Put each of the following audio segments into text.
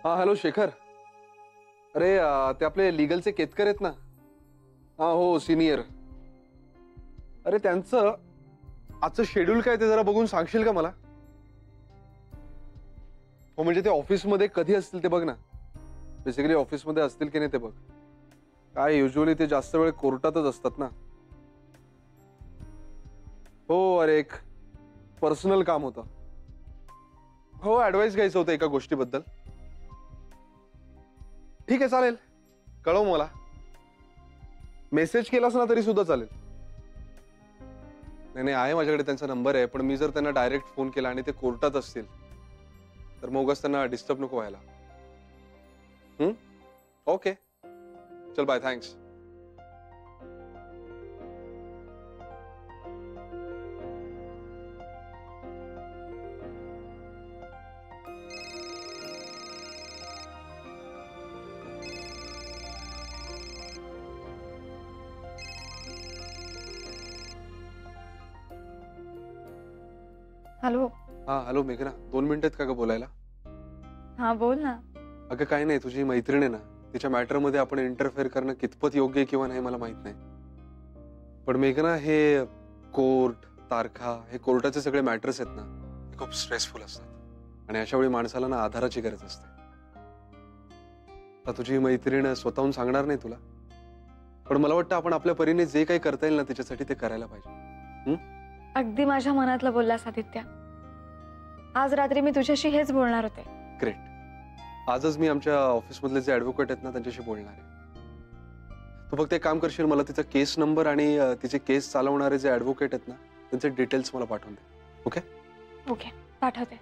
हाँ हॅलो शेखर. अरे ते आपले लीगलचे केतकर आहेत ना. हाँ हो सिनियर. अरे त्यांचं आजचं शेड्यूल काय ते जरा बघून सांगशील का मला? हो म्हणजे ते ऑफिसमध्ये कधी असतील ते बघ ना. बेसिकली ऑफिसमध्ये असतील की नाही ते बघ. काय युजुअली ते जास्त वेळ कोर्टातच असतात ना. हो अरे एक पर्सनल काम होतं. हो ऍडवाइस घ्यायचं होतं एका गोष्टीबद्दल. ठीक आहे चालेल, कळव मला. मेसेज केलास ना तरी सुद्धा चालेल. नाही नाही आहे माझ्याकडे त्यांचा नंबर आहे, पण मी जर त्यांना डायरेक्ट फोन केला आणि ते कोर्टात असतील तर मग उगाच त्यांना डिस्टर्ब नको व्हायला. ओके चल बाय, थँक्स. हॅलो. हा हॅलो मेघना, 2 मिनिटं आहेत का ग बोलायला? हा बोल ना. अगं काही नाही, तुझी मैत्रीण आहे ना, तिच्या मॅटर मध्ये आपण इंटरफेअर करणं कितपत योग्य आहे किंवा नाही मला माहित नाही. पण मेघना हे कोर्ट तारखा हे कोर्टाचे सगळे मॅटर्स आहेत ना, हे खूप स्ट्रेसफुल असतात आणि अशा वेळी माणसाला ना आधाराची गरज असते. आता तुझी मैत्रीण स्वतःहून सांगणार नाही तुला, पण मला वाटतं आपण आपल्या परीने जे काही करता येईल ना तिच्यासाठी ते करायला पाहिजे. अगदी माझ्या मनातलं बोललास आदित्य. आज रात्री मी तुझ्याशी हेच बोलणार होते. ग्रेट. आजच मी आमच्या ऑफिसमधले जे ऍडव्होकेट आहेत ना त्यांच्याशी बोलणार आहे. तू फक्त एक काम करशील, मला तिचा केस नंबर आणि तिचे केस चालवणारे जे ऍडव्होकेट आहेत ना त्यांचे डिटेल्स मला पाठवून दे. ओके ओके पाठवते.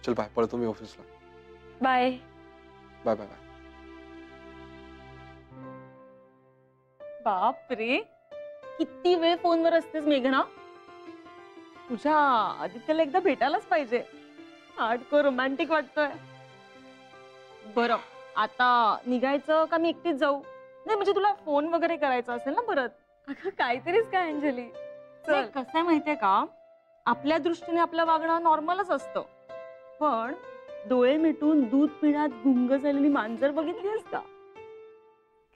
चल बाय, पळतो मी ऑफिसला. Bye bye bye bye. बाप रे, किती वेळ फोनवर असतेस मेघना. तुझ्या आदित्यला एकदा भेटायलाच पाहिजे. हार्डकोर रोमॅन्टिक वाटतोय. बरं आता निघायचं का मी एकटीच जाऊ? नाही म्हणजे तुला फोन वगैरे करायचा असेल ना परत. अगं काहीतरीच काय अंजली. चल कसं आहे माहितीये का, आपल्या दृष्टीने आपलं वागणं नॉर्मलच असतं, पण डोळे मिटून दूध पिण्यात गुंग झालेली मांजर बघितलीस का?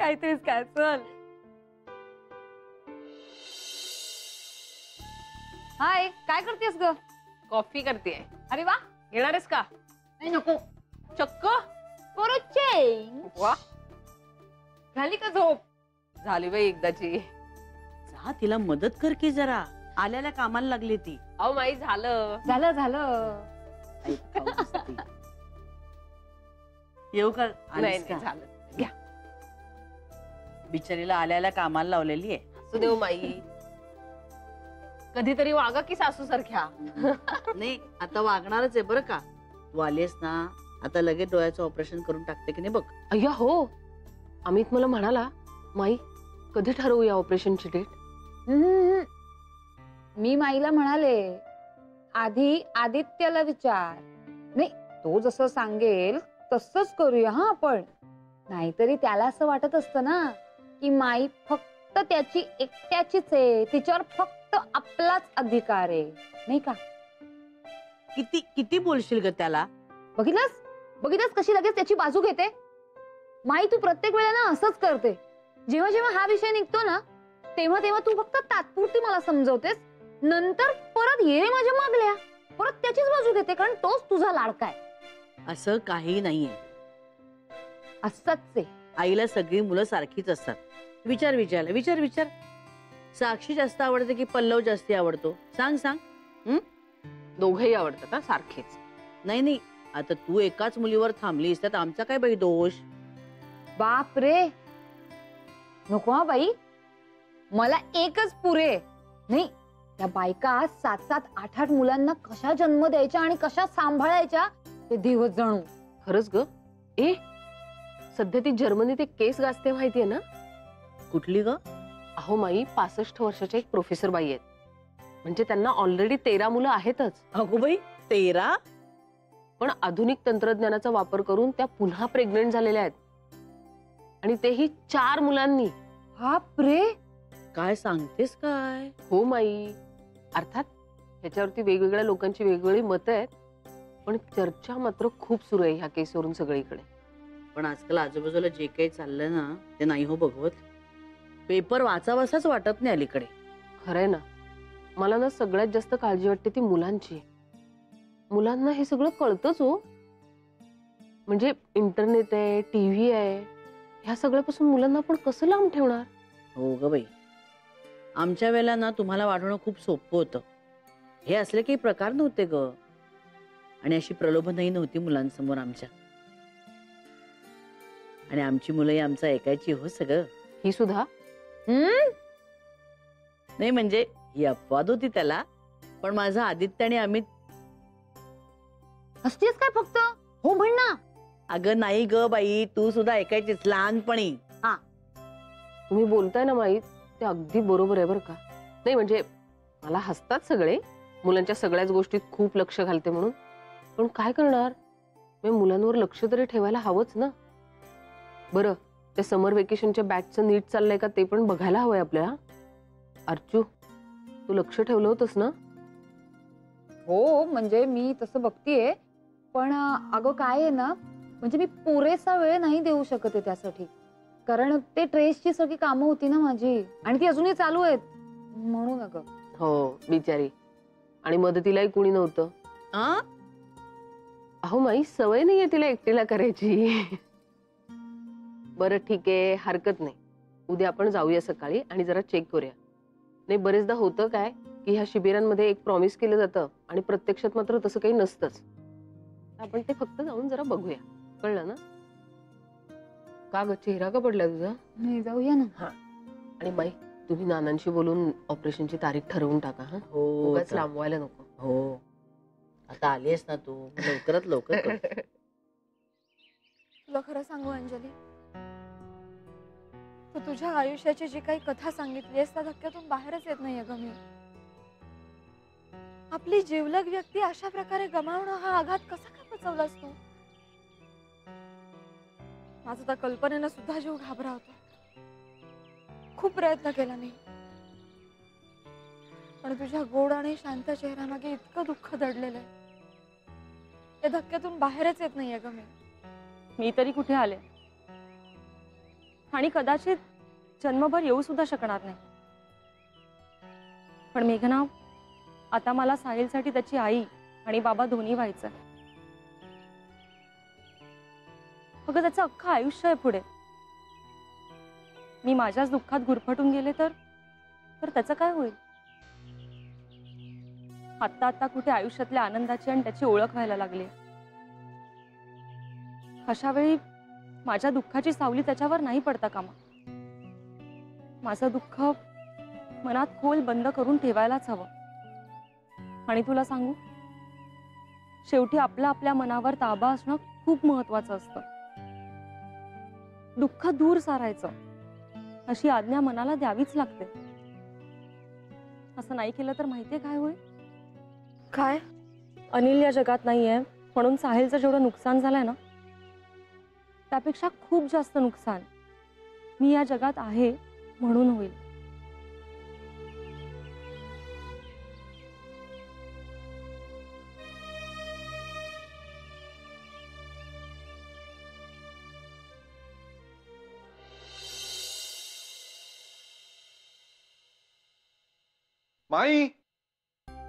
काहीतरीच काय. चल. हाय, काय करतेस ग? कॉफी करतेय. अरे वा. घेणार आहेस का? नाही नको. चक्क फॉर अ चेंज. वा, झाली का झोप? झाली बाई एकदाची. जा तिला मदत कर की जरा, आल्याला कामाला लागली ती. अहो माई झालं. झालं झालं. येऊ का? नाही आलीस का? नाही झालं. घ्या. बिचारीला आल्याला कामाला लावलेली आहे. असू देव माई, कधीतरी वागा की सासू सारख्या. नाही आता वागणारच आहे बरं का. तू आलीस ना, आता लगेच डोळ्याचं ऑपरेशन करून टाकते की नाही बघ. अय्या हो, अमित मला म्हणाला माई कधी ठरवूया ऑपरेशनची डेट. मी माईला म्हणाले आधी आदित्यला विचार. नाही तो जसं सांगेल तसंच करूया हा आपण. नाहीतरी त्याला असं वाटत असतं ना की माई फक्त त्याची एकट्याचीच आहे, तिच्यावर फक्त आपलाच अधिकार आहे, नाही का? किती किती बोलशील ग त्याला? बघितलंस बघितलंस कशी लगेच त्याची बाजू घेते. माई तू प्रत्येक वेळेला ना असंच करते. जेव्हा जेव्हा हा विषय निघतो ना तेव्हा तेव्हा तू फक्त तात्पुरती मला समजवतेस, नंतर परत ये माझ्या मागल्या, परत त्याचीच बाजू घेते कारण तोच तुझा लाडका आहे. असं काही नाहीये. असंच आहे. आईला सगळी मुलं सारखीच असतात. विचार विचार विचार विचार. साक्षी जास्त आवडते की पल्लव जास्त आवडतो? सांग सांग. दोघेही आवडतात ना सारखेच. नाही नाही, आता तू एकाच मुलीवर थांबलीस त्यात आमचा काय बाई दोष? बाप रे, नको हा बाई, मला एकच पुरे. नाही त्या बायका 7-7, 8-8 मुलांना कशा जन्म द्यायच्या आणि कशा सांभाळायच्या ते दिवस जणू. खरंच ग. ए सध्या ती जर्मनीत एक केस गाजते माहितीये ना? कुठली ग? अहो माई 65 वर्षाच्या एक प्रोफेसर बाई आहेत, म्हणजे त्यांना ऑलरेडी 13 मुलं आहेतच. अगो बाई 13? पण आधुनिक तंत्रज्ञानाचा वापर करून त्या पुन्हा प्रेग्नेंट झालेल्या आहेत, आणि तेही 4 मुलांनी. बाप रे, काय सांगतेस काय? हो माई. अर्थात ह्याच्यावरती वेगवेगळ्या लोकांची वेगवेगळी मतं आहेत, पण चर्चा मात्र खूप सुरू आहे ह्या केसवरून सगळीकडे. पण आजकाल आजूबाजूला जे काही चाललंय ना ते नाही हो बघवत. पेपर वाचावासाच वाटत नाही अलीकडे. खरंय ना, मला ना सगळ्यात जास्त काळजी वाटते ती मुलांची. मुलांना हे सगळं कळतच हो. म्हणजे इंटरनेट आहे, टीव्ही आहे, ह्या सगळ्यापासून मुलांना आपण कसं लांब ठेवणार? हो ग बाई, आमच्या वेळेला ना तुम्हाला वाढवणं खूप सोपं होतं. हे असले काही प्रकार नव्हते ग, आणि अशी प्रलोभनही नव्हती मुलांसमोर आमच्या. आणि आमची मुलंही आमचं ऐकायची हो सगळं. ही सुद्धा नाही म्हणजे ही अपवाद होती त्याला, पण माझा आदित्य आणि अमित. हसतेस काय फक्त? हो म्हण ना. अगं नाही ग बाई, तू सुद्धा ऐकायचीस लहानपणी. तुम्ही बोलताय ना माई, ते अगदी बरोबर आहे बरं का. नाही म्हणजे मला हसतात सगळे, मुलांच्या सगळ्याच गोष्टीत खूप लक्ष घालते म्हणून. पण काय करणार, मी मुलांवर लक्ष तरी ठेवायला हवंच ना. बरं, त्या समर वेकेशनच्या बॅचचं नीट चाललंय का ते पण बघायला हवंय आपल्याला. अर्चू, तू लक्ष ठेवलं होतंस ना? हो म्हणजे मी तसं बघतीये, पण अगं काय आहे ना, म्हणजे मी पुरेसा वेळ नाही देऊ शकत आहे त्यासाठी. कारण ते ट्रेसची सगळी कामं होती ना माझी, आणि ती अजूनही चालू आहेत म्हणून. अगं हो बिचारी, आणि मदतीलाही कुणी नव्हतं. अहो माई, सवय नाहीये तिला एकटीला करायची. बरं ठीक आहे, हरकत नाही. उद्या आपण जाऊया सकाळी आणि जरा चेक करूया. नाही बरेचदा होतं काय की ह्या शिबिरांमध्ये एक प्रॉमिस केलं जातं आणि प्रत्यक्षात मात्र तसं काही नसतंच. आपण ते फक्त जाऊन जरा बघूया, कळलं ना? का ग, चेहरा का पडला तुझा? नाही, जाऊया ना. आणि बाई, तुम्ही नानांशी बोलून ऑपरेशनची तारीख ठरवून टाका. हा, हो उगाच लांबवायला नको. हो, आता आलीस ना तू, लवकरात लवकर कर. तुला खरं सांगू अंजली, तू तुझ्या आयुष्याची जी काही कथा सांगितलीस त्या धक्क्यातून बाहेरच येत नाहीये ग मी. आपली जिवलग व्यक्ती अशा प्रकारे गमावणं हा आघात कसा काय पचवलास तू? माझा तर कल्पनेनं सुद्धा जीव घाबरावतो. खूप प्रयत्न केला मी, पण तुझ्या गोड आणि शांत चेहऱ्यामागे इतकं दुःख दडलेलं आहे, त्या धक्क्यातून बाहेरच येत नाहीये ग मी. मी तरी कुठे आले, आणि कदाचित जन्मभर येऊ सुद्धा शकणार नाही. पण मेघना, आता मला साहिलसाठी त्याची आई आणि बाबा दोन्ही व्हायचं. अगं त्याचं अख्खं आयुष्य आहे पुढे. मी माझ्याच दुःखात गुरफटून गेले तर त्याचं काय होईल? आत्ता आत्ता कुठे आयुष्यातल्या आनंदाची आणि त्याची ओळख व्हायला लागली. अशा वेळी माझ्या दुःखाची सावली त्याच्यावर नाही पडता कामा. माझं दुःख मनात खोल बंद करून ठेवायलाच हवं. आणि तुला सांगू, शेवटी आपल्या मनावर ताबा असणं खूप महत्वाचं असतं. दुःख दूर सारायचं अशी आज्ञा मनाला द्यावीच लागते. असं नाही केलं तर माहितीये काय होईल? काय? अनिल या जगात नाहीये म्हणून साहिलचं जेवढं नुकसान झालंय ना, त्यापेक्षा खूप जास्त नुकसान मी या जगात आहे म्हणून होईल. माई,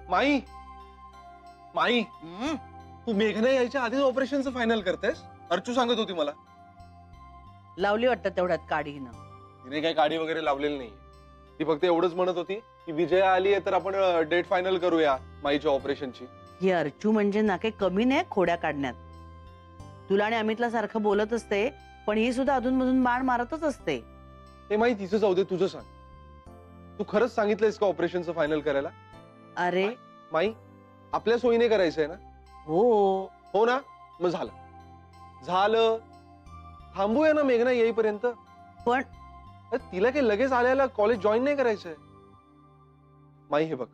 माई, माई, तू मेघना यायच्या आधीच ऑपरेशनचं फायनल करतेस? अर्चू सांगत होती मला. लावली वाटतं तेवढ्यात काढी ना. तिने काही गाडी वगैरे लावलेली नाही. ती फक्त एवढंच म्हणत होती की विजया आली आहे तर आपण डेट फायनल करूया माईच्या ऑपरेशनची. ही अर्चू म्हणजे ना काही कमी नाही खोड्या काढण्यात. तुला आणि अमितला सारखं बोलत असते, पण ही सुद्धा अधूनमधून बाण मारतच असते. ते माई तिचं जाऊ दे, तुझं सांग. तू खरंच सांगितलंयस का ऑपरेशनचं फायनल करायला? अरे माई, आपल्या सोयीने करायचंय ना? हो हो ना, मग झालं झालं. थांबूया ना मेघना येईपर्यंत. पण तिला काही लगेच आल्याला कॉलेज जॉईन नाही करायचंय. माई हे बघ,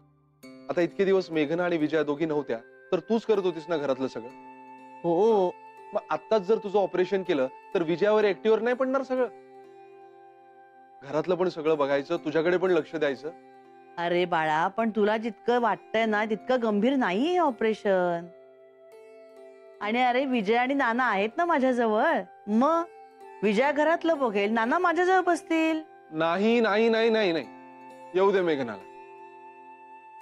आता इतके दिवस मेघना आणि विजया दोघी नव्हत्या तर तूच करत होतीस ना घरातलं सगळं. हो, मग आत्ताच जर तुझं ऑपरेशन केलं तर विजयावर एकटीवर नाही पडणार सगळं? घरातलं पण सगळं बघायचं, तुझ्याकडे पण लक्ष द्यायचं. अरे बाळा, पण तुला जितकं वाटतंय ना तितकं गंभीर नाही हे ऑपरेशन. आणि अरे विजय आणि नाना आहेत ना माझ्याजवळ. मग विजया घरातलं बघेल, नाना माझ्याजवळ बसतील. नाही नाही नाही नाही नाही, येऊ दे मेघनाला.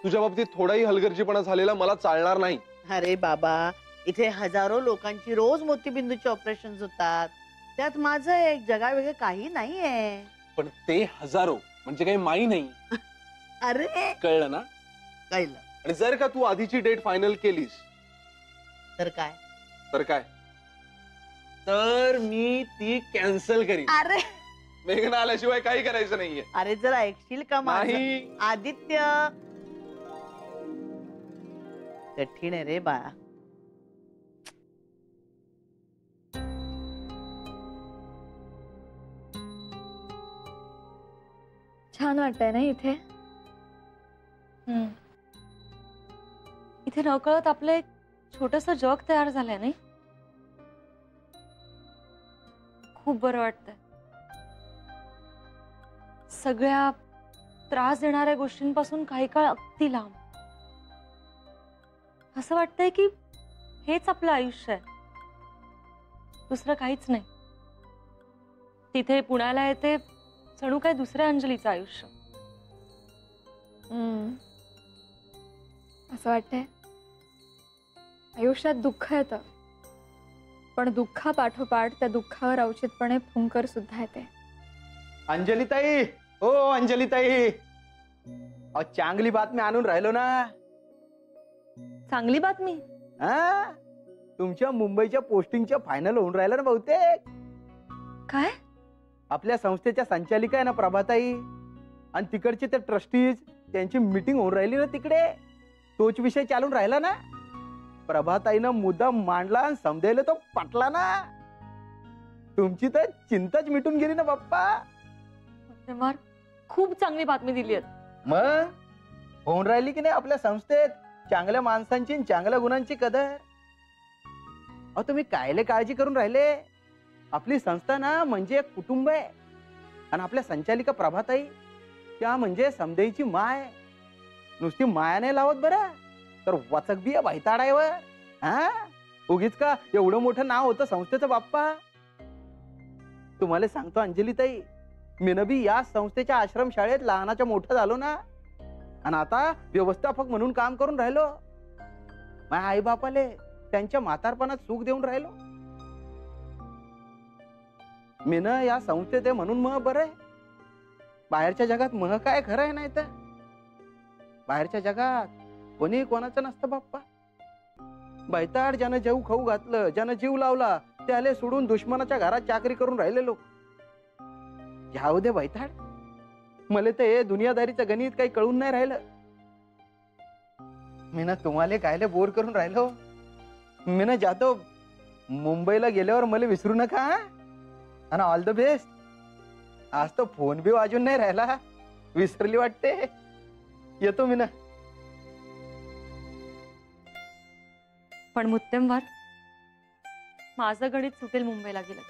तुझ्या बाबतीत थोडाही हलगर्जीपणा झालेला मला चालणार नाही. अरे बाबा, इथे हजारो लोकांची रोज मोतीबिंदूचे ऑपरेशन होतात, त्यात माझं एक जगावेगळं काही नाहीये. पण ते हजारो म्हणजे काही माई नाही. अरे कळलं ना? कळलं. आणि जर का तू आधीची डेट फायनल केलीस तर काय? तर काय, तर मी ती कॅन्सल करीन. अरे मेघना आल्याशिवाय काही करायचं नाहीये. अरे जरा ऐकशील का माझं? नाही. आदित्य, कठीण आहे रे बाळा. छान वाटतंय ना इथे. इथे नकळत आपलं एक छोटस जग तयार झालंय नाही. खूप बरं वाटतंय. सगळ्या त्रास देणाऱ्या गोष्टींपासून काही काळ अगदी लांब. असं वाटतंय की हेच आपलं आयुष्य आहे, दुसरं काहीच नाही. तिथे पुण्याला येते जणू काय दुसऱ्या अंजलीचं आयुष्य. असं वाटतंय आयुष्यात दुःख येतं, पण दुःखापाठोपाठ त्या दुःखावर औचितपणे फुंकर सुद्धा येते. अंजलीताई, हो अंजलीताई, अहो चांगली बातमी आणून राहिलो ना. चांगली बातमी? हा, तुमच्या मुंबईच्या पोस्टिंगच्या फायनल होऊन राहिलं ना बहुतेक. काय? आपल्या संस्थेच्या संचालिका आहे ना प्रभाताई, आणि तिकडचे ते ट्रस्टीज, त्यांची मीटिंग होऊन राहिली ना तिकडे. तोच विषय चालून राहिला ना. प्रभाताईनं मुद्दा मांडला आणि समजायला तो पटला ना. तुमची तर चिंताच मिटून गेली ना बाप्पा. खूप चांगली बातमी दिली आहे. मग होऊन राहिली की नाही आपल्या संस्थेत चांगल्या माणसांची, चांगल्या गुणांची कदर. अहो तुम्ही कायले काळजी करून राहिले. आपली संस्था ना म्हणजे एक कुटुंब आहे. आणि आपल्या संचालिका प्रभाताई त्या म्हणजे समदेईची माय. नुसती माया नाही लावत बरं, तर वचक बी भाईताडायवर. हा, उगीच का एवढं मोठं नाव होतं संस्थेचं बाप्पा. तुम्हाला सांगतो अंजलीताई, मीनं बी या संस्थेच्या आश्रम शाळेत लहानाच्या मोठं झालो ना. आणि आता व्यवस्थापक म्हणून काम करून राहिलो. माझ्या आई बापाले त्यांच्या म्हातारपणात सुख देऊन राहिलो. मीनं या संस्थेत आहे म्हणून मग बरं आहे. बाहेरच्या जगात मग काय खरं आहे. नाही तर बाहेरच्या जगात कोणी कोणाचं नसतं बाप्पा. बैताड ज्यानं जेव खाऊ घातलं, ज्यानं जीव लावला, त्याले सोडून दुश्मनाच्या घरात चाकरी करून राहिले लोक. जाऊ दे बैताड, मला तर हे दुनियादारीचं गणित काही कळून नाही राहिलं. मी ना तुम्हाला कायले बोर करून राहिलो. मी ना जातो मुंबईला गेल्यावर मला विसरू नका. आणि ऑल द बेस्ट. आज तो फोन बी वाजून नाही राहिला, विसरली वाटते. येतो मी ना. पण मुत्तेमवार, माझं गणित सुटेल मुंबईला गेलं.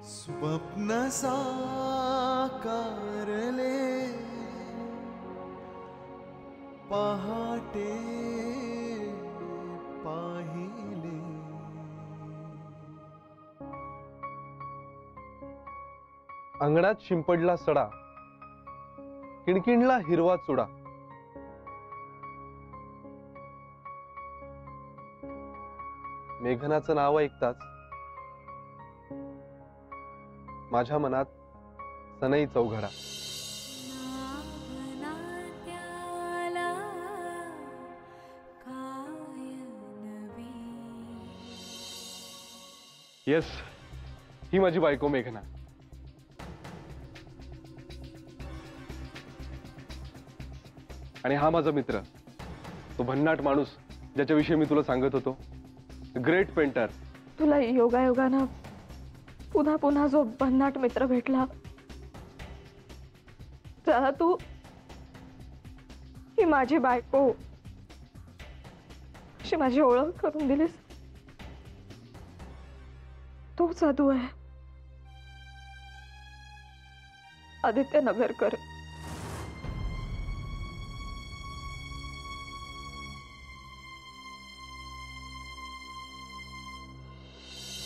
स्वप्न साकारले पहाटे पाहिले. अंगणात शिंपडला सडा, किणकिणला हिरवा चुडा. मेघनाचं नाव ऐकताच माझ्या मनात सनई चौघडा. येस, ही माझी बायको मेघना. आणि हा माझा मित्र, तो भन्नाट माणूस ज्याच्याविषयी मी तुला सांगत होतो, ग्रेट पेंटर. तुला योगायोगानं पुन्हा पुन्हा जो भन्नाट मित्र भेटला, त्याला तू ही माझी बायको अशी माझी ओळख करून दिलीस. तो जादू आहे आदित्य नगरकर.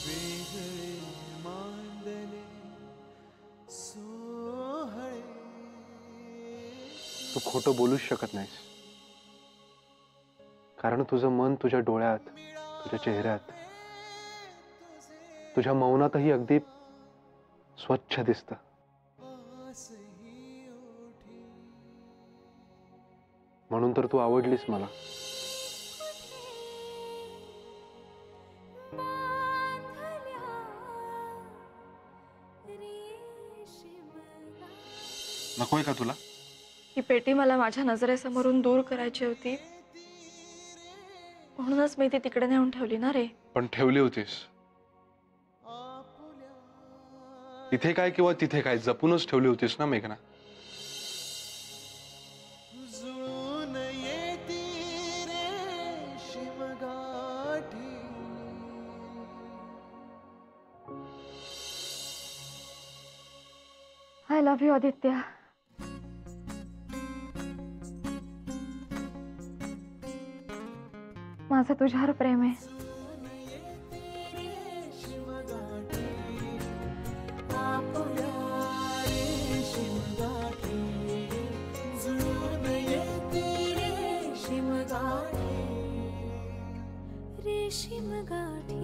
वेगळे मांडले सोहळे. तू खोटं बोलूच शकत नाहीस, कारण तुझं मन तुझ्या डोळ्यात, तुझ्या चेहऱ्यात, तुझ्या मौनातही अगदी स्वच्छ दिसतं. म्हणून तर तू आवडलीस मला. नकोय का तुला? ही पेटी मला माझ्या नजरेसमोरून दूर करायची होती, म्हणूनच मी ती तिकडे नेऊन ठेवली ना रे. पण ठेवली होतीस. इथे काय किंवा तिथे काय, जपूनच ठेवली होतीस ना मेघना. जुळून येती रेशीम गाठी. I love you Aditya. माझं तुझ्यावर प्रेम आहे. रेशीम गाठी. आपुल्या रेशीम गाठी. जुळून येती रेशीम गाठी. रेशीम गाठी.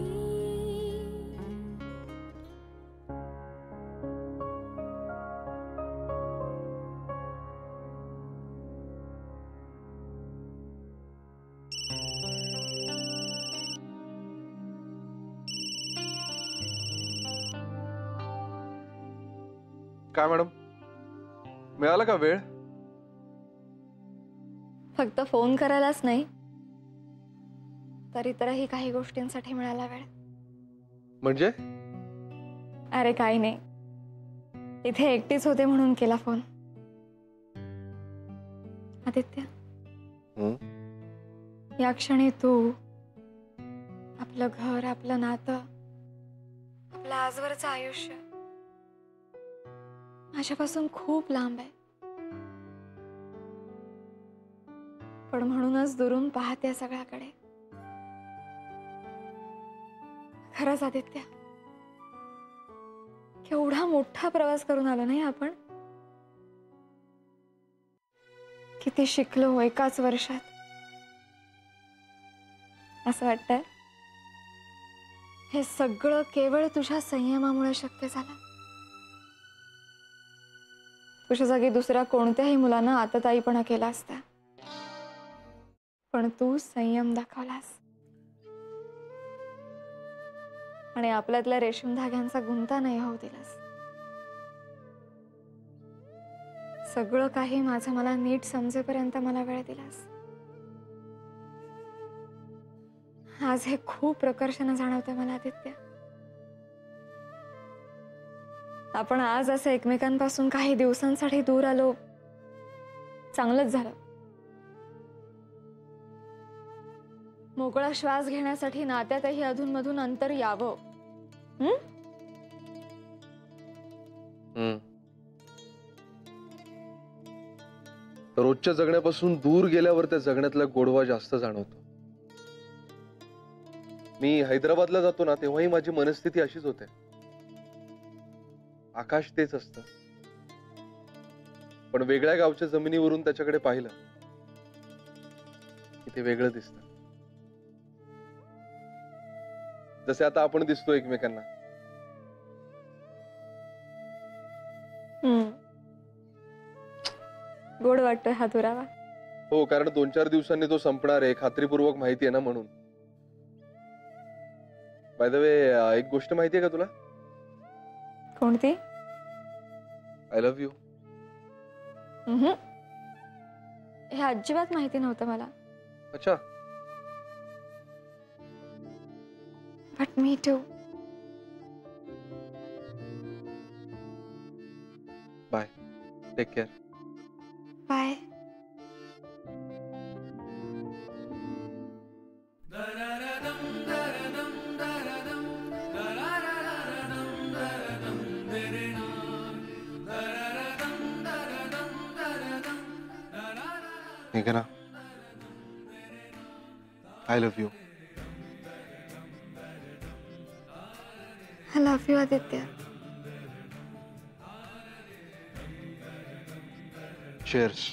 काय मॅडम, मिळाला का वेळ? फक्त फोन करायलाच नाही, तर इतरही काही गोष्टींसाठी मिळाला वेळ. म्हणजे? अरे काही नाही, इथे एकटीच होते म्हणून केला फोन. आदित्य, या क्षणी तू, आपलं घर, आपलं नातं, आपलं आजवरचं आयुष्य माझ्यापासून खूप लांब आहे. पण म्हणूनच दुरून पाहते सगळ्याकडे. खरंच आदित्य, केवढा मोठा प्रवास करून आलो नाही आपण. किती शिकलो एकाच वर्षात. असं वाटतंय हे सगळं केवळ तुझ्या संयमामुळे शक्य झालं. तुझ्या जागी दुसऱ्या कोणत्याही मुलानं आतताईपणा केला असता, पण तू संयम दाखवलास आणि आपल्यातल्या रेशीम धाग्यांचा गुंता नाही होऊ दिलास. सगळं काही माझं मला नीट समजेपर्यंत मला वेळ दिलास. आज हे खूप प्रकर्षाने जाणवतं मला आदित्य. आपण आज असं एकमेकांपासून काही दिवसांसाठी दूर आलो, चांगलंच झालं. मोकळा श्वास घेण्यासाठी नात्यातही अधूनमधून अंतर यावं. रोजच्या जगण्यापासून दूर गेल्यावर त्या जगण्यातला गोडवा जास्त जाणवतो. मी हैदराबादला जातो ना, तेव्हाही माझी मनस्थिती अशीच होते. आकाश तेच असतं, पण वेगळ्या गावच्या जमिनीवरून त्याच्याकडे पाहिलं की ते वेगळं दिसतं. जसे आता आपण दिसतो एकमेकांना. गोड वाटतोय हा दुरावा. हो, कारण 2-4 दिवसांनी तो संपणार आहे, खात्रीपूर्वक माहिती आहे ना, म्हणून. बाय द वे, एक गोष्ट माहितीये का तुला? कोणती? I love you. हे अजिबात माहिती नव्हतं मला. अच्छा. But me too. Bye. Take care. Bye. मेघना, I love you. I love you Aditya. Cheers.